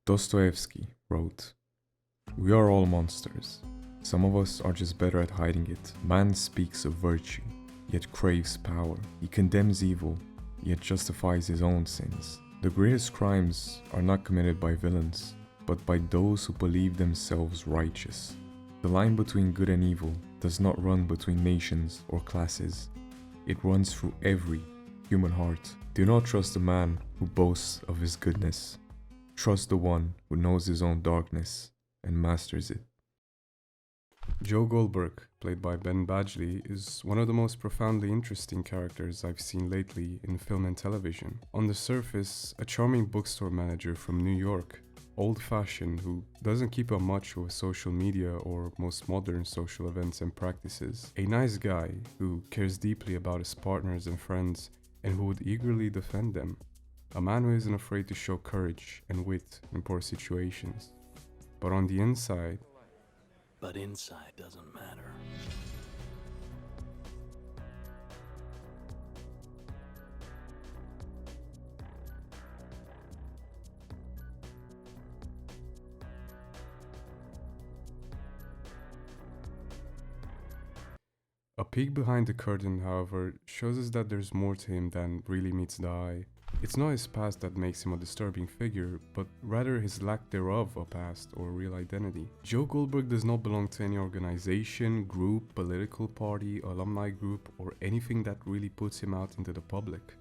Dostoevsky wrote, "We are all monsters. Some of us are just better at hiding it. Man speaks of virtue, yet craves power. He condemns evil, yet justifies his own sins. The greatest crimes are not committed by villains, but by those who believe themselves righteous. The line between good and evil does not run between nations or classes. It runs through every human heart. Do not trust the man who boasts of his goodness. Trust the one who knows his own darkness and masters it." Joe Goldberg, played by Ben Badgley, is one of the most profoundly interesting characters I've seen lately in film and television. On the surface, a charming bookstore manager from New York, old-fashioned, who doesn't keep up much with social media or most modern social events and practices. A nice guy who cares deeply about his partners and friends and who would eagerly defend them. A man who isn't afraid to show courage and wit in poor situations. But on the inside... But inside doesn't matter. A peek behind the curtain, however, shows us that there's more to him than really meets the eye. It's not his past that makes him a disturbing figure, but rather his lack thereof a past or real identity. Joe Goldberg does not belong to any organization, group, political party, alumni group, or anything that really puts him out into the public.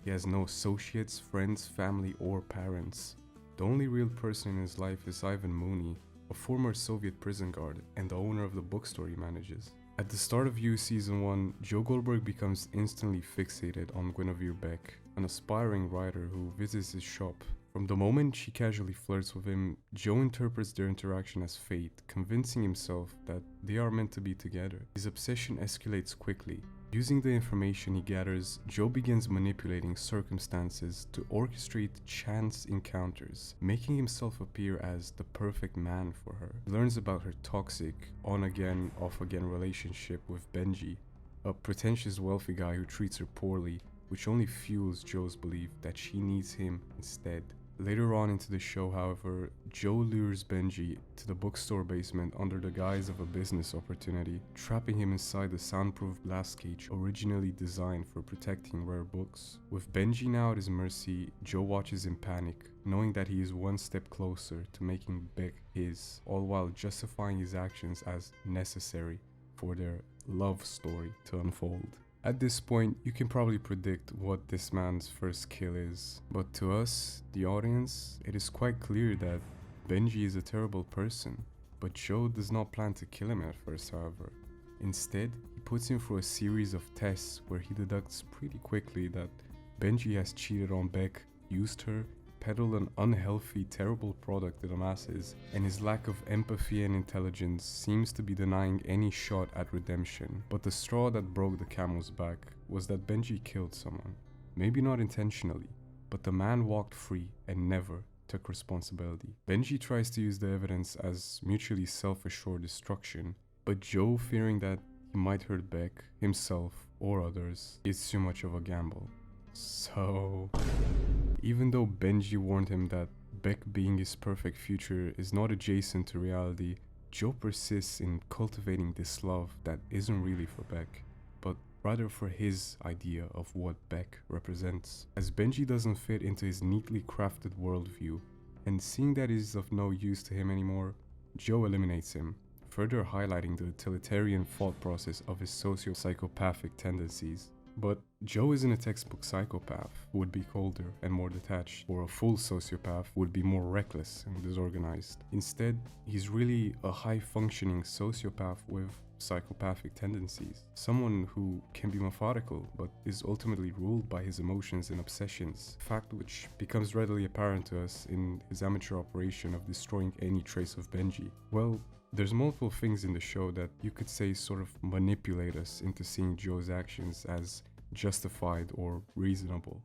He has no associates, friends, family, or parents. The only real person in his life is Ivan Mooney, a former Soviet prison guard and the owner of the bookstore he manages. At the start of You Season 1, Joe Goldberg becomes instantly fixated on Guinevere Beck, an aspiring writer who visits his shop. From the moment she casually flirts with him, Joe interprets their interaction as fate, convincing himself that they are meant to be together. His obsession escalates quickly. Using the information he gathers, Joe begins manipulating circumstances to orchestrate chance encounters, making himself appear as the perfect man for her. He learns about her toxic, on-again, off-again relationship with Benji, a pretentious wealthy guy who treats her poorly, which only fuels Joe's belief that she needs him instead. Later on into the show, however, Joe lures Benji to the bookstore basement under the guise of a business opportunity, trapping him inside the soundproof glass cage originally designed for protecting rare books. With Benji now at his mercy, Joe watches in panic, knowing that he is one step closer to making Beck his, all while justifying his actions as necessary for their love story to unfold. At this point, you can probably predict what this man's first kill is, but to us, the audience, it is quite clear that Benji is a terrible person, but Joe does not plan to kill him at first, however. Instead, he puts him through a series of tests where he deducts pretty quickly that Benji has cheated on Beck, used her, peddled an unhealthy, terrible product to the masses, and his lack of empathy and intelligence seems to be denying any shot at redemption. But the straw that broke the camel's back was that Benji killed someone. Maybe not intentionally, but the man walked free and never took responsibility. Benji tries to use the evidence as mutually self-assured destruction, but Joe, fearing that he might hurt Beck, himself, or others, is too much of a gamble. So... even though Benji warned him that Beck being his perfect future is not adjacent to reality, Joe persists in cultivating this love that isn't really for Beck, but rather for his idea of what Beck represents. As Benji doesn't fit into his neatly crafted worldview, and seeing that he is of no use to him anymore, Joe eliminates him, further highlighting the utilitarian thought process of his socio-psychopathic tendencies. But Joe isn't a textbook psychopath who would be colder and more detached, or a full sociopath who would be more reckless and disorganized. Instead, he's really a high-functioning sociopath with psychopathic tendencies. Someone who can be methodical, but is ultimately ruled by his emotions and obsessions, a fact which becomes readily apparent to us in his amateur operation of destroying any trace of Benji. Well, there's multiple things in the show that you could say sort of manipulate us into seeing Joe's actions as justified or reasonable.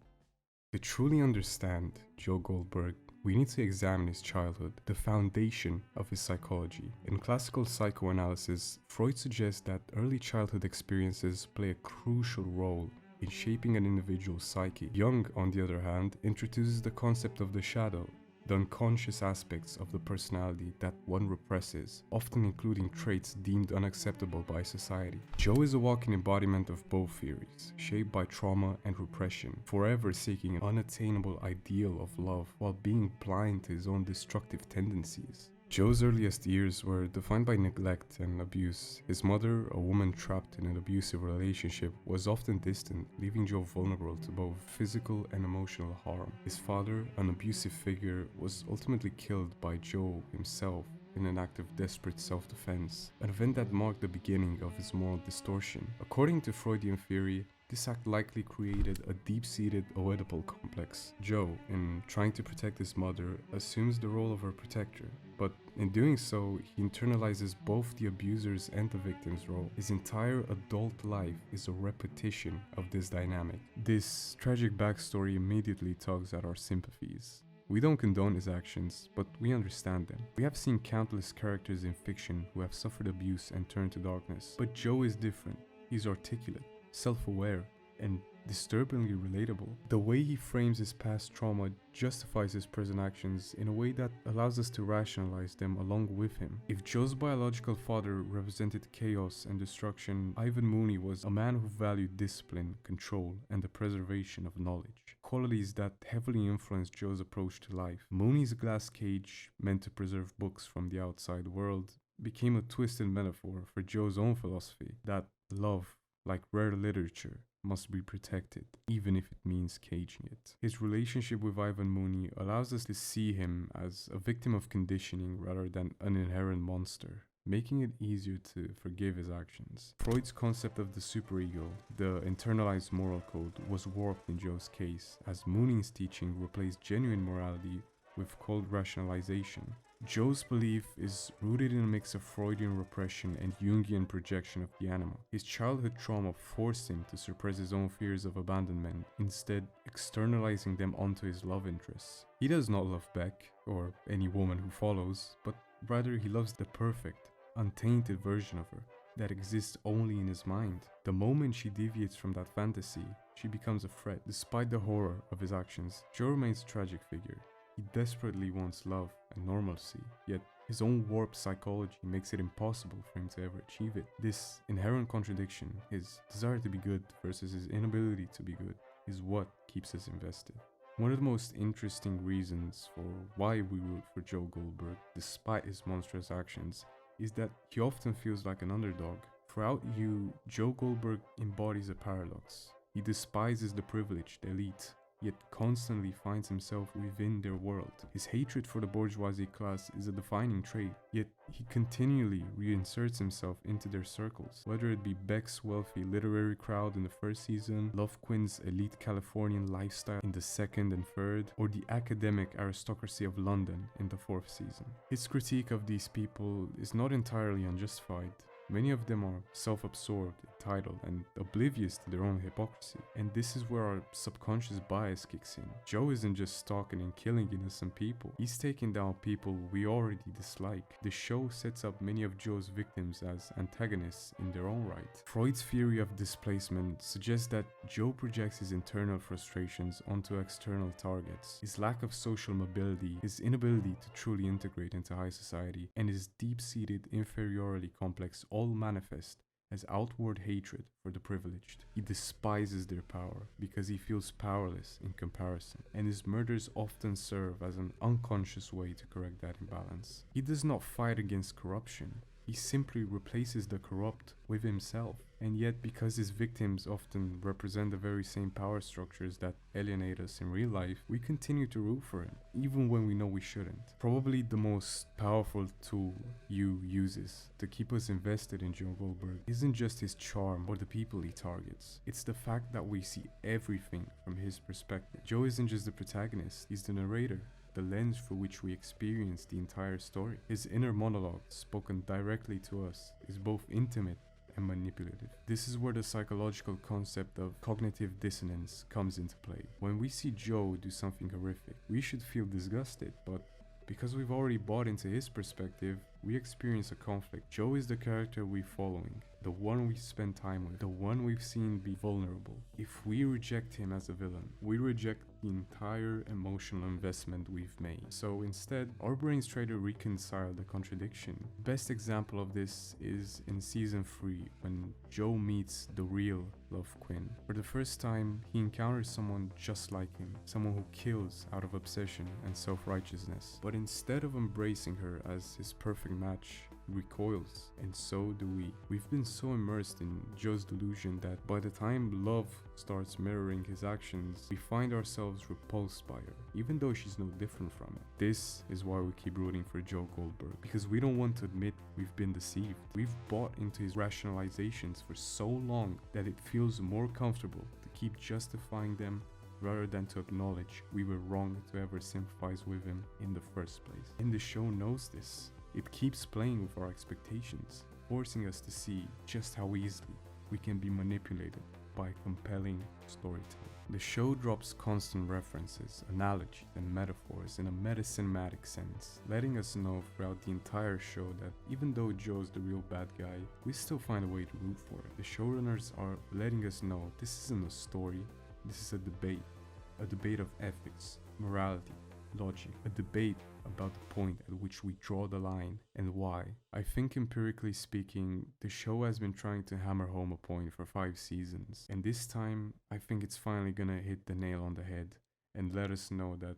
To truly understand Joe Goldberg, we need to examine his childhood, the foundation of his psychology. In classical psychoanalysis, Freud suggests that early childhood experiences play a crucial role in shaping an individual's psyche. Jung, on the other hand, introduces the concept of the shadow, the unconscious aspects of the personality that one represses, often including traits deemed unacceptable by society. Joe is a walking embodiment of both theories, shaped by trauma and repression, forever seeking an unattainable ideal of love while being blind to his own destructive tendencies. Joe's earliest years were defined by neglect and abuse. His mother, a woman trapped in an abusive relationship, was often distant, leaving Joe vulnerable to both physical and emotional harm. His father, an abusive figure, was ultimately killed by Joe himself in an act of desperate self-defense, an event that marked the beginning of his moral distortion. According to Freudian theory, this act likely created a deep-seated Oedipal complex. Joe, in trying to protect his mother, assumes the role of her protector, but in doing so, he internalizes both the abuser's and the victim's role. His entire adult life is a repetition of this dynamic. This tragic backstory immediately tugs at our sympathies. We don't condone his actions, but we understand them. We have seen countless characters in fiction who have suffered abuse and turned to darkness, but Joe is different. He's articulate, self-aware, and disturbingly relatable. The way he frames his past trauma justifies his present actions in a way that allows us to rationalize them along with him. If Joe's biological father represented chaos and destruction, Ivan Mooney was a man who valued discipline, control, and the preservation of knowledge, qualities that heavily influenced Joe's approach to life. Mooney's glass cage, meant to preserve books from the outside world, became a twisted metaphor for Joe's own philosophy that love, like rare literature, must be protected, even if it means caging it. His relationship with Ivan Mooney allows us to see him as a victim of conditioning rather than an inherent monster, making it easier to forgive his actions. Freud's concept of the superego, the internalized moral code, was warped in Joe's case, as Mooney's teaching replaced genuine morality with cold rationalization. Joe's belief is rooted in a mix of Freudian repression and Jungian projection of the animal. His childhood trauma forced him to suppress his own fears of abandonment, instead externalizing them onto his love interests. He does not love Beck, or any woman who follows, but rather he loves the perfect, untainted version of her that exists only in his mind. The moment she deviates from that fantasy, she becomes a threat. Despite the horror of his actions, Joe remains a tragic figure. He desperately wants love and normalcy, yet his own warped psychology makes it impossible for him to ever achieve it. This inherent contradiction, his desire to be good versus his inability to be good, is what keeps us invested. One of the most interesting reasons for why we root for Joe Goldberg, despite his monstrous actions, is that he often feels like an underdog. Throughout You, Joe Goldberg embodies a paradox. He despises the privileged elite, yet constantly finds himself within their world. His hatred for the bourgeoisie class is a defining trait, yet he continually reinserts himself into their circles, whether it be Beck's wealthy literary crowd in the first season, Lovequin's elite Californian lifestyle in the second and third, or the academic aristocracy of London in the fourth season. His critique of these people is not entirely unjustified. Many of them are self-absorbed, entitled, and oblivious to their own hypocrisy. And this is where our subconscious bias kicks in. Joe isn't just stalking and killing innocent people. He's taking down people we already dislike. The show sets up many of Joe's victims as antagonists in their own right. Freud's theory of displacement suggests that Joe projects his internal frustrations onto external targets. His lack of social mobility, his inability to truly integrate into high society, and his deep-seated inferiority complex all manifest as outward hatred for the privileged. He despises their power because he feels powerless in comparison, and his murders often serve as an unconscious way to correct that imbalance. He does not fight against corruption. He simply replaces the corrupt with himself. And yet, because his victims often represent the very same power structures that alienate us in real life, we continue to root for him, even when we know we shouldn't. Probably the most powerful tool You uses to keep us invested in Joe Goldberg isn't just his charm or the people he targets. It's the fact that we see everything from his perspective. Joe isn't just the protagonist, he's the narrator, the lens through which we experience the entire story. His inner monologue, spoken directly to us, is both intimate and manipulative. This is where the psychological concept of cognitive dissonance comes into play. When we see Joe do something horrific, we should feel disgusted, but because we've already bought into his perspective, we experience a conflict. Joe is the character we're following, the one we spend time with, the one we've seen be vulnerable. If we reject him as a villain, we reject the entire emotional investment we've made. So instead, our brains try to reconcile the contradiction. Best example of this is in season 3, when Joe meets the real Love Quinn. For the first time, he encounters someone just like him, someone who kills out of obsession and self-righteousness. But instead of embracing her as his perfect match, recoils, and so do we. We've been so immersed in Joe's delusion that by the time love starts mirroring his actions, we find ourselves repulsed by her, even though she's no different from it. This is why we keep rooting for Joe Goldberg, because we don't want to admit we've been deceived. We've bought into his rationalizations for so long that it feels more comfortable to keep justifying them rather than to acknowledge we were wrong to ever sympathize with him in the first place. And the show knows this. It keeps playing with our expectations, forcing us to see just how easily we can be manipulated by compelling storytelling. The show drops constant references, analogies, and metaphors in a meta-cinematic sense, letting us know throughout the entire show that even though Joe's the real bad guy, we still find a way to root for it. The showrunners are letting us know this isn't a story, this is a debate of ethics, morality, logic, a debate about the point at which we draw the line and why. I think empirically speaking, the show has been trying to hammer home a point for 5 seasons, and this time I think it's finally gonna hit the nail on the head and let us know that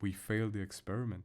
we failed the experiment.